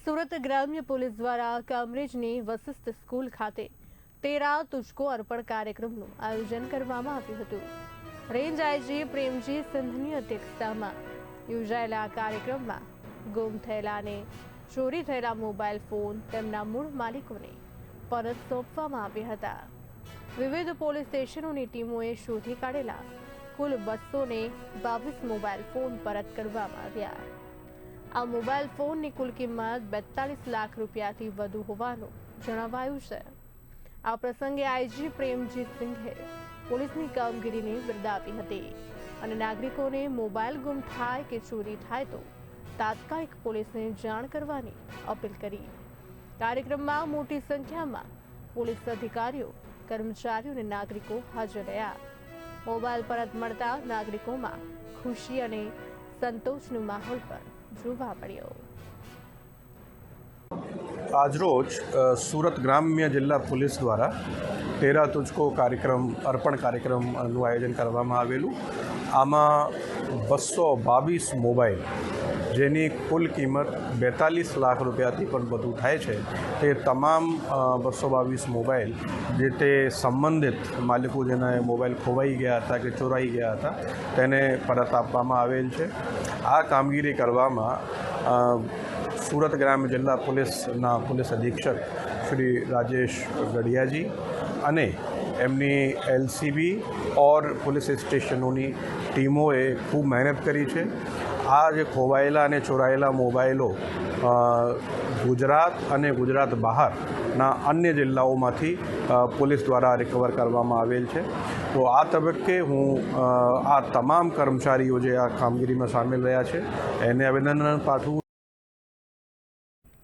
સુરત ગ્રામ્ય પોલીસ દ્વારા કામરેજની વશિષ્ઠ સ્કૂલ ખાતે 13 તુજકો અર્પણ કાર્યક્રમનું આયોજન કરવામાં આવ્યું હતું। રેન્જ આઈજી પ્રેમજી સિંધની અધ્યક્ષતામાં યોજાયેલા આ કાર્યક્રમમાં ગુમ થયેલા અને ચોરી થયેલા મોબાઈલ ફોન તેમના મૂળ માલિકોને પરત સોંપવામાં આવ્યા હતા। વિવિધ પોલીસ સ્ટેશનોની ટીમોએ શોધી કાઢેલા કુલ 222 મોબાઈલ ફોન પરત કરવામાં આવ્યા। આ મોબાઈલ ફોનની કુલ કિંમત 42 લાખ રૂપિયાથી વધુ હોવાનું જણાવાયું છે। આ પ્રસંગે આઈજી પ્રેમજી સિંઘે પોલીસની કામગીરીને બિરદાવી હતી અને નાગરિકોને મોબાઈલ ગુમ થાય કે ચોરી થાય તો તાત્કાલિક પોલીસને જાણ કરવાની અપીલ કરી। કાર્યક્રમમાં મોટી સંખ્યામાં પોલીસ અધિકારીઓ, કર્મચારીઓ અને નાગરિકો હાજર રહ્યા। મોબાઈલ પરત મળતા નાગરિકોમાં ખુશી અને સંતોષનો માહોલ પણ જોવા મળ્યો। આજરોજ સુરત ગ્રામ્ય જિલ્લા પોલીસ દ્વારા 13 તુજકો અર્પણ કાર્યક્રમનું આયોજન કરવામાં આવેલું। આમાં 222 મોબાઈલ જેની કુલ કિંમત 42 લાખ રૂપિયાથી પણ વધુ થાય છે તે તમામ 222 મોબાઈલ જે તે સંબંધિત માલિકો જેના મોબાઈલ ખોવાઈ ગયા હતા કે ચોરાઈ ગયા હતા તેને પરત આપવામાં આવેલ છે। આ કામગીરી કરવામાં સુરત ગ્રામ્ય જિલ્લા પોલીસના પોલીસ અધિક્ષક શ્રી રાજેશ ગઢિયાજી અને એમની એલસીબી ઓર પોલીસ સ્ટેશનોની ટીમોએ ખૂબ મહેનત કરી છે। આ જે ખોવાયેલા અને ચોરાયેલા મોબાઈલો ગુજરાત અને ગુજરાત બહારના અન્ય જિલ્લાઓમાંથી પોલીસ દ્વારા રિકવર કરવામાં આવેલ છે। તો આ તબક્કે હું આ તમામ કર્મચારીઓ જે આ કામગીરીમાં સામેલ રહ્યા છે એને અભિનંદન પાઠવું।